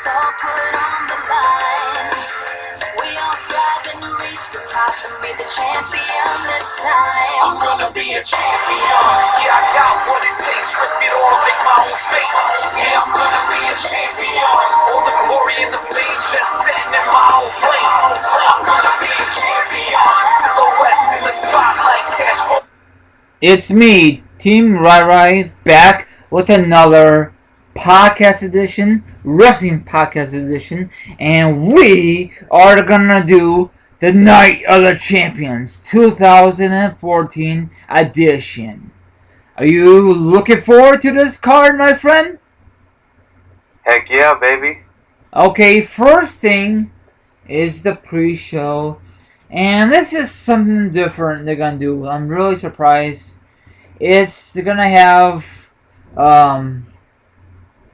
all put on the line. We all strive and reach the top and be the champion this time. I'm gonna be a champion. Yeah, I got what it takes. Risk it all, make my own fate. Yeah, I'm gonna be a champion. All the glory and the fame, just sitting in my own plane. I'm gonna be a champion. Silhouettes in the spotlight, cash. It's me, Team Rai, back with another podcast edition, wrestling podcast edition, and we are gonna do the Night of the Champions 2014 edition. Are you looking forward to this card, my friend? Heck yeah, baby. Okay, first thing is the pre-show, and this is something different they're gonna do. I'm really surprised. They're gonna have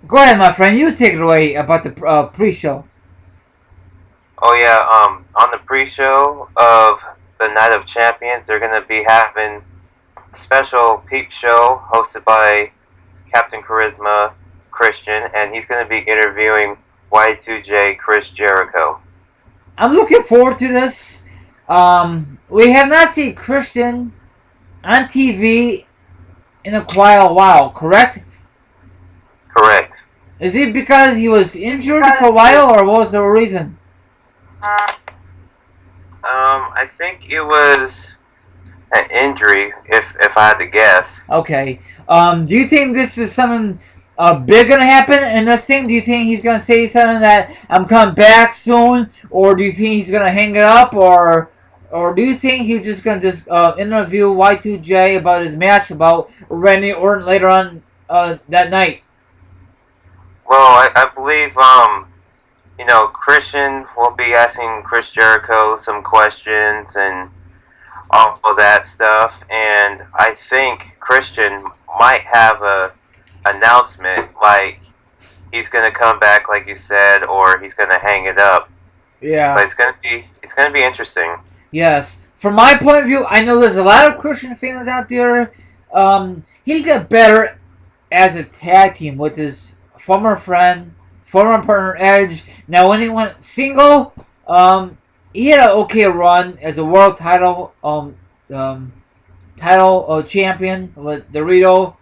go ahead, my friend. You take it away about the pre-show. Oh yeah, on the pre-show of the Night of Champions, they're gonna be having a special peep show hosted by Captain Charisma Christian, and he's gonna be interviewing Y2J Chris Jericho. I'm looking forward to this. We have not seen Christian on TV in a quite a while, correct? Correct. Is it because he was injured for a while, or what was the reason? I think it was an injury, if I had to guess. Okay. Do you think this is something big gonna happen in this thing? Do you think he's gonna say something that I'm coming back soon, or do you think he's gonna hang it up, or do you think he's just gonna interview Y2J about his match about Randy Orton later on that night? Well, I believe Christian will be asking Chris Jericho some questions and all of that stuff, and I think Christian might have a announcement like he's gonna come back, like you said, or he's gonna hang it up. Yeah. But it's gonna be interesting. Yes. From my point of view, I know there's a lot of Christian fans out there. He got better as a tag team with his former friend, former partner Edge. Now, when he went single, he had an okay run as a world title champion with Dorito.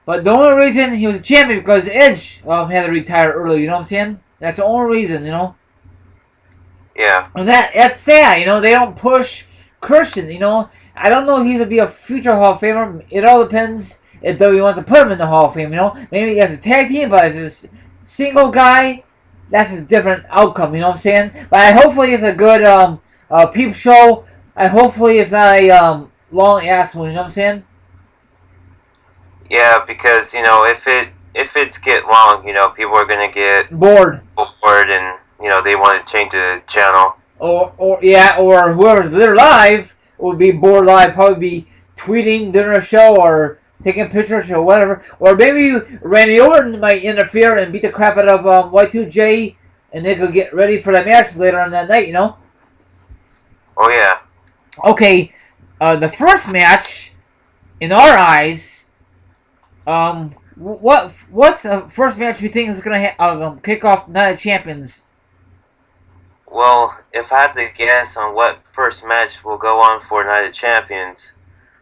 But the only reason he was a champion because Edge had to retire early. You know what I'm saying? That's the only reason. You know. Yeah. And that's sad. They don't push Christian. I don't know if he's gonna be a future Hall of Famer. It all depends if WWE wants to put him in the Hall of Fame. Maybe as a tag team, but as a single guy, that's a different outcome. You know what I'm saying? But hopefully it's a good peep show. And hopefully it's not a long ass one. You know what I'm saying? Yeah, because if it's get long, people are gonna get bored, and they want to change the channel. Or whoever's there live will be bored live. Probably be tweeting during a show or taking pictures or whatever. Or maybe Randy Orton might interfere and beat the crap out of Y2J, and they could get ready for the match later on that night. Oh yeah. Okay, the first match, in our eyes, what's the first match you think is gonna kick off Night of Champions? Well, if I had to guess on what first match will go on for Night of Champions,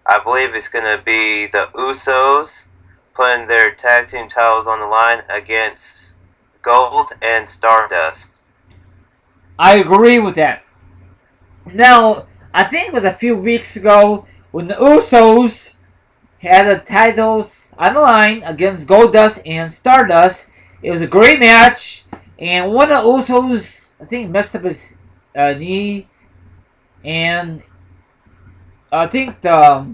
I believe it's going to be the Usos putting their tag team titles on the line against Gold and Stardust. I agree with that. Now, I think it was a few weeks ago when the Usos had the titles on the line against Goldust and Stardust. It was a great match, and one of the Usos, I think, messed up his knee, and I think the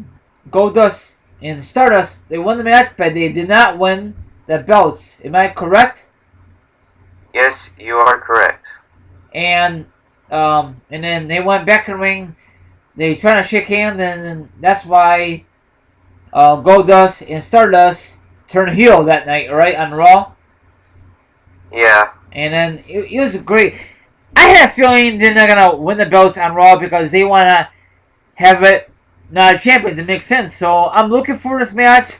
Goldust and Stardust, they won the match, but they did not win the belts. Am I correct? Yes, you are correct. And then they went back in the ring. They tried to shake hands, and that's why Goldust and Stardust turned heel that night, right, on Raw. Yeah. And then it was great. I had a feeling they're not going to win the belts on Raw because they want to have it not champions. It makes sense. So I'm looking for this match.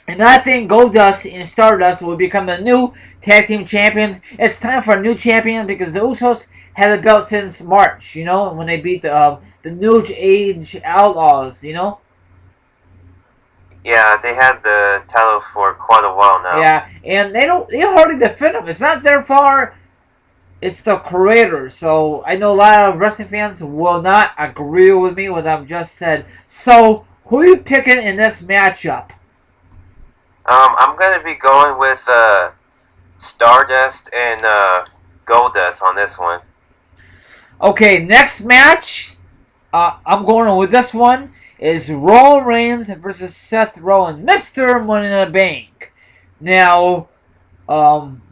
And I think Goldust and Stardust will become the new tag team champions. It's time for a new champion because the Usos had a belt since March, when they beat the New Age Outlaws, Yeah, they had the title for quite a while now. Yeah, and they hardly defend them. It's not their fault. It's the creators. So I know a lot of wrestling fans will not agree with me what I've just said. So who are you picking in this matchup? I'm gonna be going with Stardust and Goldust on this one. Okay, next match. I'm going with this one. Is Roman Reigns versus Seth Rollins, Mr. Money in the Bank. Now,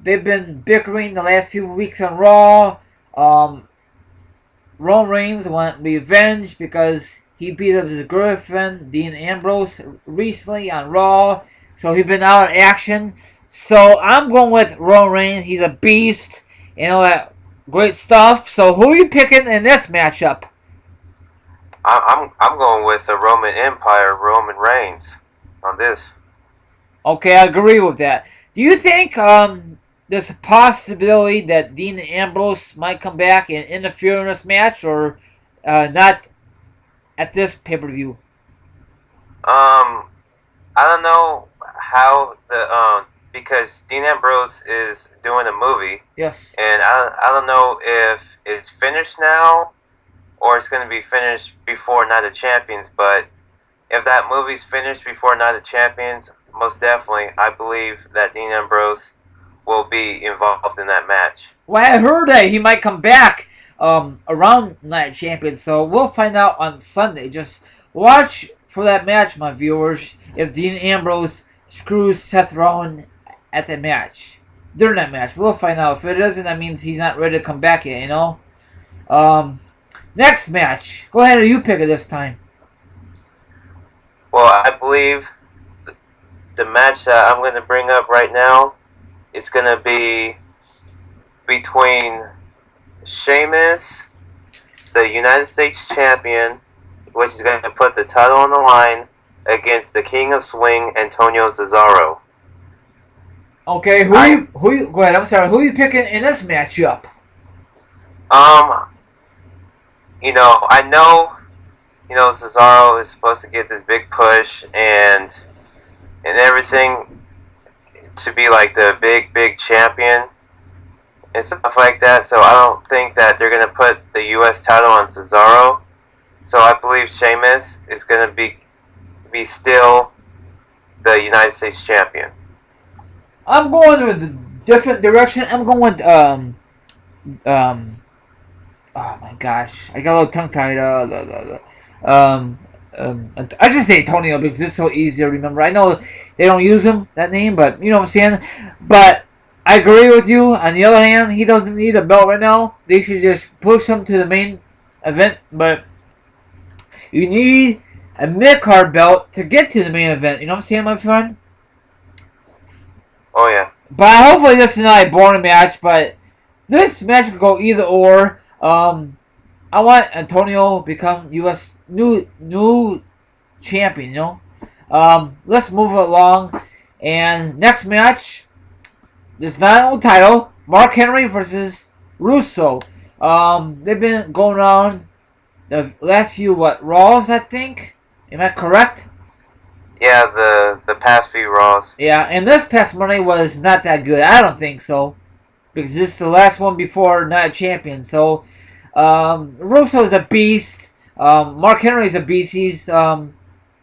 they've been bickering the last few weeks on Raw. Roman Reigns want revenge because he beat up his girlfriend, Dean Ambrose, recently on Raw. So he's been out of action. So I'm going with Roman Reigns. He's a beast and all that great stuff. So who are you picking in this matchup? I'm going with the Roman Empire, Roman Reigns, on this. Okay, I agree with that. Do you think there's a possibility that Dean Ambrose might come back and interfere in this match, or not at this pay-per-view? I don't know how because Dean Ambrose is doing a movie. Yes. And I don't know if it's finished now or it's going to be finished before Night of Champions. But if that movie's finished before Night of Champions, most definitely, I believe that Dean Ambrose will be involved in that match. Well, I heard that he might come back around Night of Champions, so we'll find out on Sunday. Just watch for that match, my viewers, if Dean Ambrose screws Seth Rollins at the match. During that match, we'll find out. If it doesn't, that means he's not ready to come back yet, Next match. Go ahead, you pick it this time. Well, I believe the match that I'm going to bring up right now is going to be between Sheamus, the United States Champion, which is going to put the title on the line, against the King of Swing, Antonio Cesaro. Okay, who you go ahead, I'm sorry, who are you picking in this matchup? I know, Cesaro is supposed to get this big push and everything to be like the big champion and stuff like that. So I don't think that they're gonna put the U.S. title on Cesaro. So I believe Sheamus is gonna be still the United States champion. I'm going with a different direction. I'm going with oh my gosh, I got a little tongue tied. I just say Antonio because it's so easy to remember. I know they don't use him that name, but you know what I'm saying. But I agree with you. On the other hand, he doesn't need a belt right now. They should just push him to the main event. But you need a mid-card belt to get to the main event. You know what I'm saying, my friend? Oh yeah. But hopefully this is not a boring match. But this match could go either or. I want Antonio to become U.S. new champion. Let's move along. And next match, this not a title. Mark Henry versus Russo. They've been going on the last few Raws, I think. Am I correct? Yeah, the past few Raws. Yeah, and this past Monday was not that good. I don't think so. Because this is the last one before Night of Champions. So, Russo is a beast. Mark Henry is a beast. He's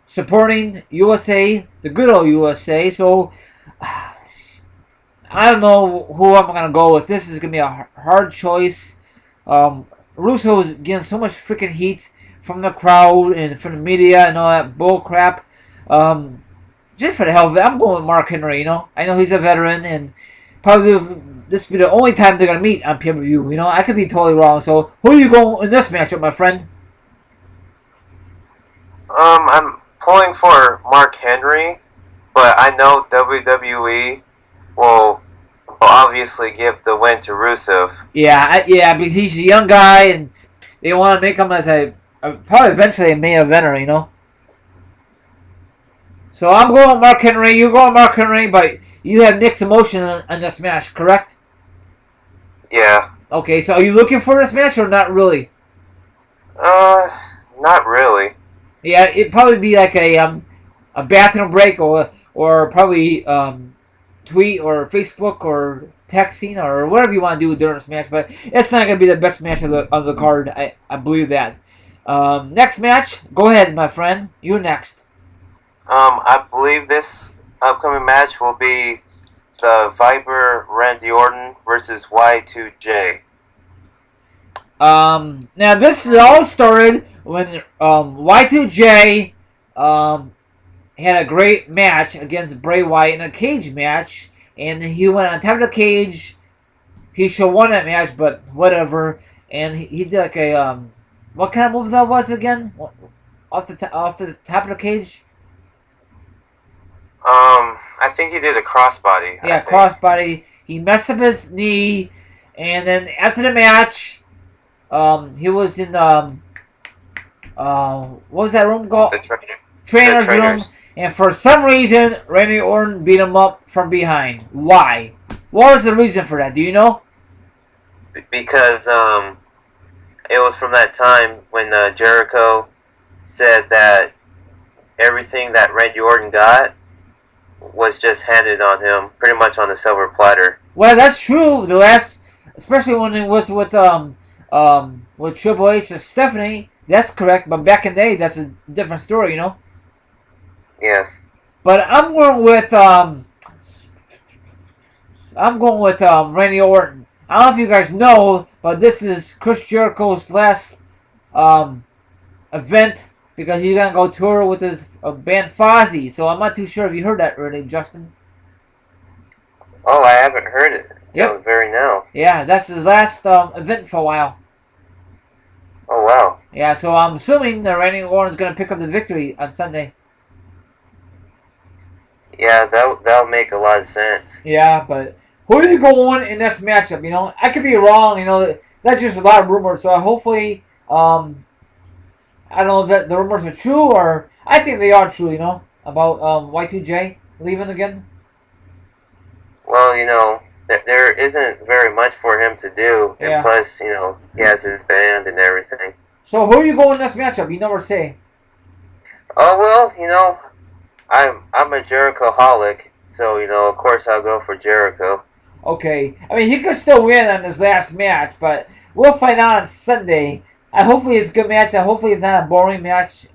supporting USA, the good old USA. So, I don't know who I'm going to go with. This is going to be a hard choice. Russo is getting so much freaking heat from the crowd and from the media and all that bull crap. Just for the hell of it, I'm going with Mark Henry, I know he's a veteran and probably this will be the only time they're going to meet on pay-per-view. I could be totally wrong. So, who are you going in this matchup, my friend? I'm pulling for Mark Henry, but I know WWE will obviously give the win to Rusev. Yeah, because he's a young guy, and they want to make him as probably eventually a main eventer, So I'm going with Mark Henry. You're going with Mark Henry, but you have mixed emotion on this match, correct? Yeah. Okay, so are you looking for this match or not really? Not really. Yeah, it'd probably be like a bathroom break or probably tweet or Facebook or texting or whatever you want to do during this match. But it's not gonna be the best match of the card. I believe that. Next match, go ahead, my friend. You're next. I believe this upcoming match will be the Viper Randy Orton versus Y2J. Now this all started when Y2J had a great match against Bray Wyatt in a cage match, and he went on top of the cage. He should have won that match, but whatever. And he did like a what kind of move that was again? Off the top of the cage. I think he did a crossbody. Yeah, crossbody. He messed up his knee, and then after the match, he was in what was that room called? The Trainer's room, and for some reason, Randy Orton beat him up from behind. Why? What was the reason for that? Do you know? Because it was from that time when Jericho said that everything that Randy Orton got was just handed on him, pretty much on a silver platter. Well, that's true. The last, especially when it was with Triple H and Stephanie, that's correct. But back in the day, that's a different story, you know. Yes. But I'm going with Randy Orton. I don't know if you guys know, but this is Chris Jericho's last event because he's gonna go tour with his band Fozzy. So I'm not too sure if you heard that already, Justin. Oh, I haven't heard it. Yep. Very now. Yeah, that's his last event for a while. Oh wow. Yeah, so I'm assuming that Randy Orton's gonna pick up the victory on Sunday. Yeah, that'll make a lot of sense. Yeah, but who do you go on in this matchup? You know, I could be wrong. You know, that's just a lot of rumors. So hopefully, I don't know that the rumors are true, or I think they are true. You know, about Y2J leaving again. Well, you know, there isn't very much for him to do, and plus, you know, he has his band and everything. So who are you going in this matchup? You never say. Oh well, you know, I'm a Jericho-holic, so you know, of course, I'll go for Jericho. Okay, I mean he could still win on his last match, but we'll find out on Sunday. Hopefully it's a good match. Hopefully it's not a boring match.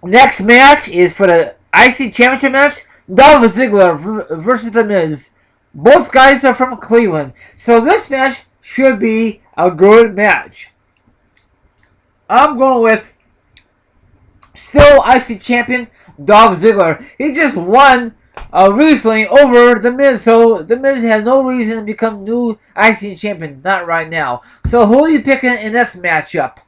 Next match is for the IC Championship match. Dolph Ziggler versus The Miz. Both guys are from Cleveland, so this match should be a good match. I'm going with still IC champion Dolph Ziggler. He just won recently over The Miz, so The Miz has no reason to become new IC champion. Not right now. So who are you picking in this matchup?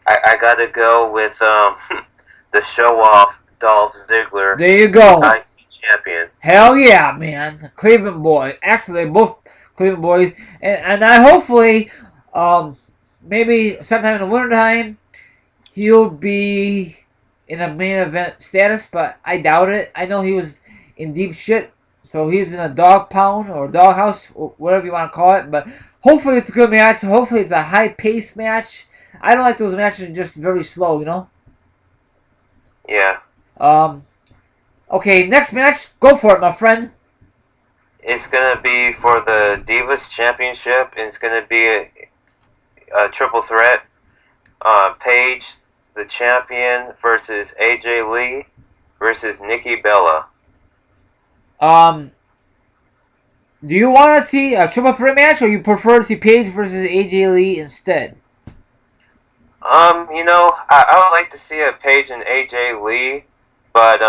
I gotta go with the show-off Dolph Ziggler. There you go. IC champion. Hell yeah, man. Cleveland boy. Actually, they're both Cleveland boys. And I hopefully, maybe sometime in the wintertime, he'll be in a main event status, but I doubt it. I know he was in deep shit, so he was in a dog pound or doghouse, or whatever you want to call it. But hopefully it's a good match. Hopefully it's a high-paced match. I don't like those matches just very slow, you know? Yeah. Okay, next match. Go for it, my friend. It's gonna be for the Divas Championship, and it's gonna be a triple threat. Paige, the champion, versus AJ Lee versus Nikki Bella. Do you want to see a triple threat match, or you prefer to see Paige versus AJ Lee instead? You know, I would like to see a Paige and AJ Lee, but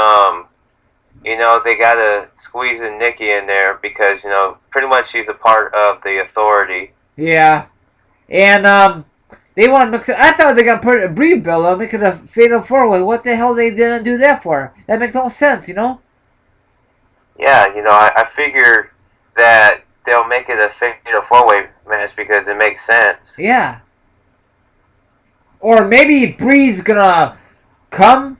you know, they gotta squeeze in Nikki in there because, you know, pretty much she's a part of the Authority. Yeah, and they want to mix it. I thought they were gonna put Brie Bella, make it a fatal four-way. What the hell they didn't do that for? That makes no sense, you know. Yeah, you know, I figure that they'll make it a fatal four-way match because it makes sense. Yeah. Or maybe Brie's gonna come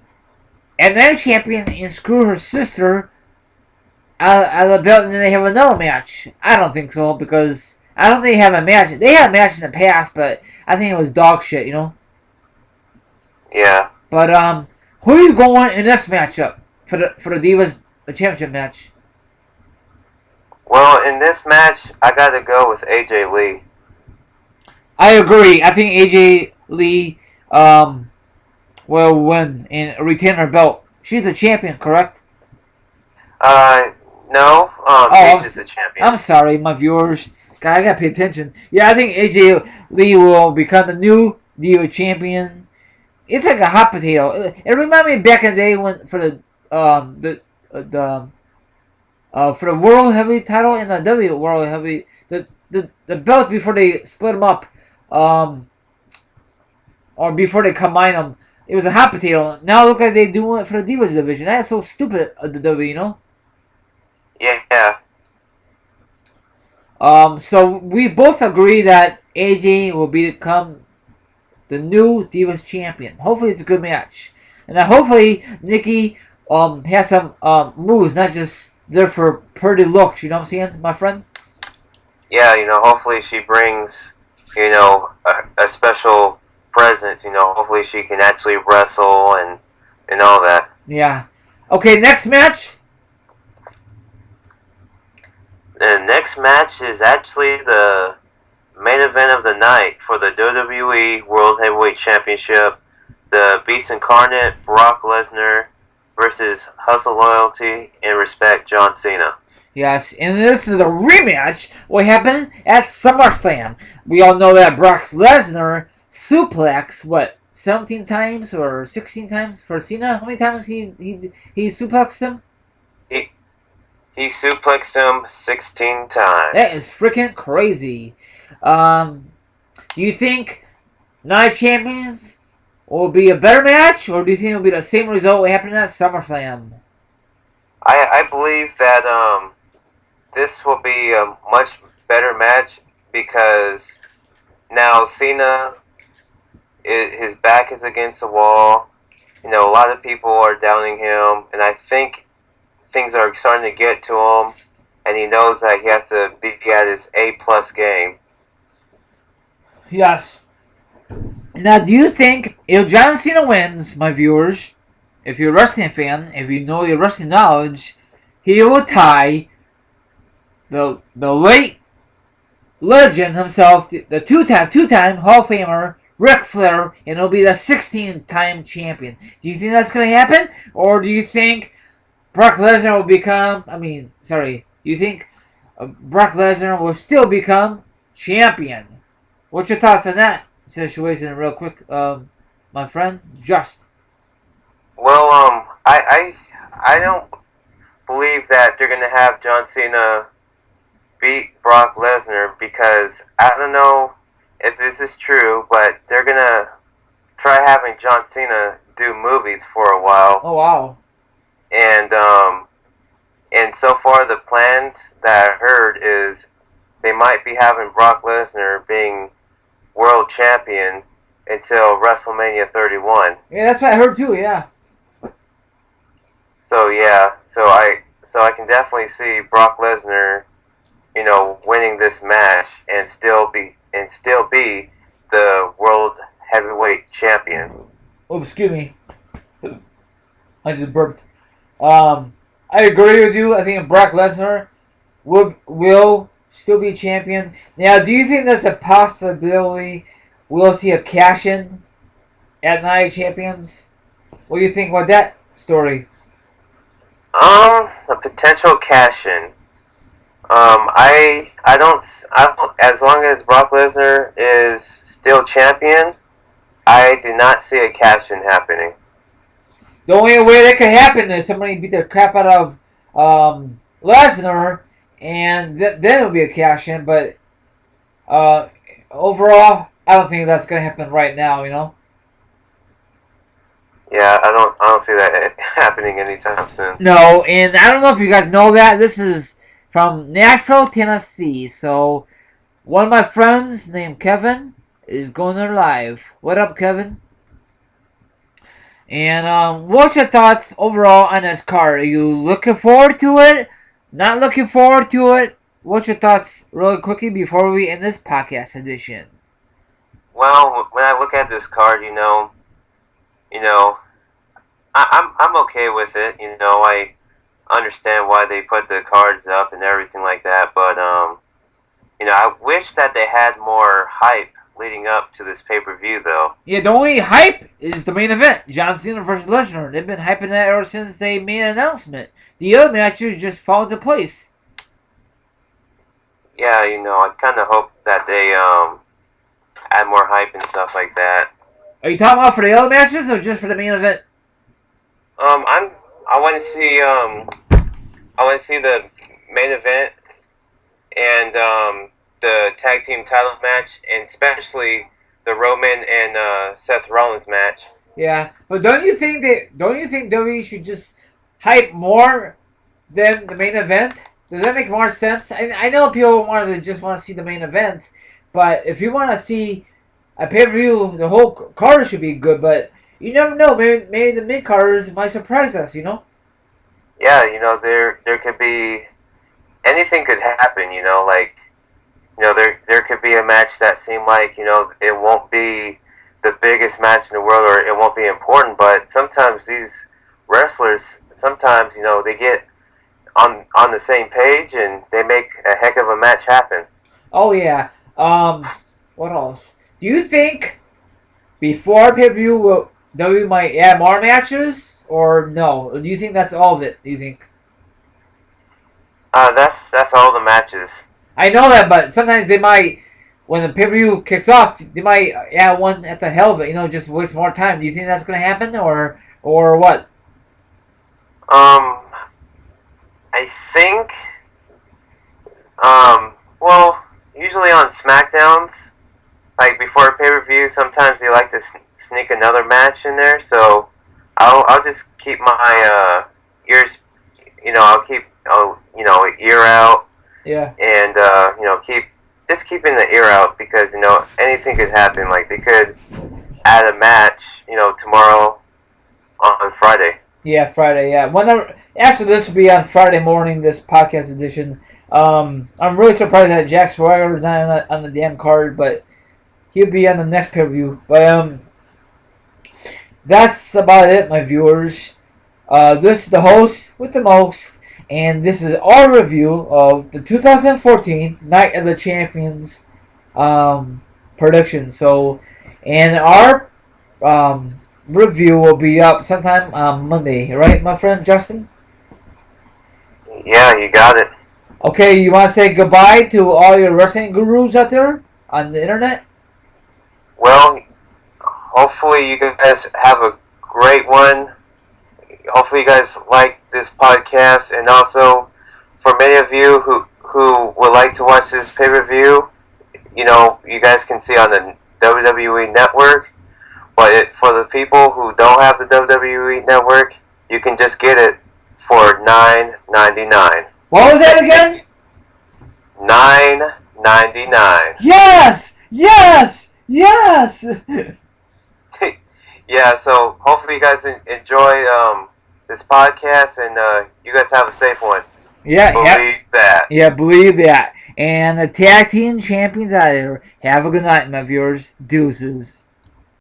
at night champion and screw her sister out of the belt, and then they have another match. I don't think so, because I don't think they have a match. They had a match in the past, but I think it was dog shit, you know? Yeah. But who are you going in this matchup for the Divas Championship match? Well, in this match, I gotta go with AJ Lee. I agree. I think AJ Lee will win and retain her belt. She's the champion, correct? No. Oh, Paige is the champion. I'm sorry, my viewers. God, I gotta pay attention. Yeah, I think AJ Lee will become the new Diva champion. It's like a hot potato. It reminded me back in the day when for the for the World Heavy title and the W World Heavy the belts before they split them up, or before they combine them. It was a hot potato. Now look like they doing it for the Divas division. That's so stupid of the W, you know. Yeah. So we both agree that AJ will become the new Divas champion. Hopefully it's a good match. And hopefully Nikki has some moves, not just there for pretty looks, you know what I'm saying, my friend? Yeah, hopefully she brings, a special presence, hopefully she can actually wrestle and all that. Yeah. Okay, next match. The next match is actually the main event of the night for the WWE World Heavyweight Championship. The Beast Incarnate, Brock Lesnar, versus Hustle, Loyalty, and Respect, John Cena. Yes, and this is a rematch. What happened at SummerSlam? We all know that Brock Lesnar suplexed 17 times or 16 times for Cena. How many times he suplexed him? He suplexed him 16 times. That is freaking crazy. Do you think Night Champions will be a better match, or do you think it'll be the same result what happened at SummerSlam? I believe that this will be a much better match because now Cena, his back is against the wall. A lot of people are doubting him, and I think things are starting to get to him, and he knows that he has to be at his A+ game. Yes. Now, do you think if John Cena wins, my viewers, if you're a wrestling fan, if you know your wrestling knowledge, he will tie the late legend himself, the two-time Hall of Famer, Ric Flair, and he'll be the 16th-time champion. Do you think that's going to happen? Or do you think Brock Lesnar will become, do you think Brock Lesnar will still become champion? What's your thoughts on that situation, real quick, my friend? Just. Well, I don't believe that they're going to have John Cena beat Brock Lesnar because I don't know if this is true, but they're going to try having John Cena do movies for a while. Oh, wow. And so far the plans that I heard is they might be having Brock Lesnar being world champion until WrestleMania 31. Yeah, that's what I heard too, yeah. So I can definitely see Brock Lesnar, winning this match and still be the world heavyweight champion. Oh, excuse me. I just burped. I agree with you. I think Brock Lesnar will still be champion. Now, do you think there's a possibility we'll see a cash-in at Night Champions? What do you think about that story? A potential cash-in. I don't. As long as Brock Lesnar is still champion, I do not see a cash-in happening. The only way that could happen is somebody beat the crap out of Lesnar, and then it'll be a cash-in. But overall, I don't think that's gonna happen right now. Yeah, I don't see that happening anytime soon. No, and I don't know if you guys know that this is from Nashville, Tennessee. So one of my friends named Kevin is going there live. What up, Kevin? And what's your thoughts overall on this card? Are you looking forward to it? Not looking forward to it? What's your thoughts, really quickly, before we end this podcast edition? Well, when I look at this card, you know, I'm okay with it. I understand why they put the cards up and everything like that, but I wish that they had more hype leading up to this pay-per-view, though. Yeah, the only hype is the main event, John Cena versus Lesnar. They've been hyping that ever since they made an announcement. The other matches just fall into place. Yeah, I kind of hope that they add more hype and stuff like that. Are you talking about for the other matches or just for the main event? I want to see the main event and the tag team title match, and especially the Roman and Seth Rollins match. Yeah, but don't you think WWE should just hype more than the main event? Does that make more sense? I know people just want to see the main event, but if you want to see a pay-per-view, the whole card should be good. But you never know. Maybe the mid carders might surprise us. Yeah, there could be anything could happen. There could be a match that seemed like it won't be the biggest match in the world or it won't be important, but sometimes these wrestlers they get on the same page and they make a heck of a match happen. Oh yeah. What else? Do you think before pay-per-view WWE might add more matches or no? Or do you think that's all of it? Do you think? That's all the matches. I know that, but sometimes they might, when the pay-per-view kicks off, they might add one at the hell of it. Just waste more time. Do you think that's going to happen or what? I think, well, usually on SmackDowns, like before a pay-per-view, sometimes they like to sneak another match in there. So I'll just keep my ears, I'll ear out. Yeah. And keeping the ear out because anything could happen. Like they could add a match, tomorrow on Friday. Yeah, Friday. Yeah. Actually, this will be on Friday morning. This podcast edition. I'm really surprised that Jack Swagger's not on the damn card, but he'll be on the next pay-per-view. But that's about it, my viewers. This is the host with the most. And this is our review of the 2014 Night of the Champions production. So, and our review will be up sometime on Monday, right, my friend Justin? Yeah, you got it. Okay, you want to say goodbye to all your wrestling gurus out there on the internet? Well, hopefully you guys have a great one. Hopefully you guys like this podcast, and also for many of you who would like to watch this pay-per-view, you guys can see on the WWE Network, but for the people who don't have the WWE Network, you can just get it for $9.99. What was that again? $9.99. Yes! Yes! Yes! Yeah, so hopefully you guys enjoy this podcast, and you guys have a safe one. Yeah, believe that. Yeah, believe that. And the tag team champions out there, have a good night, my viewers. Deuces.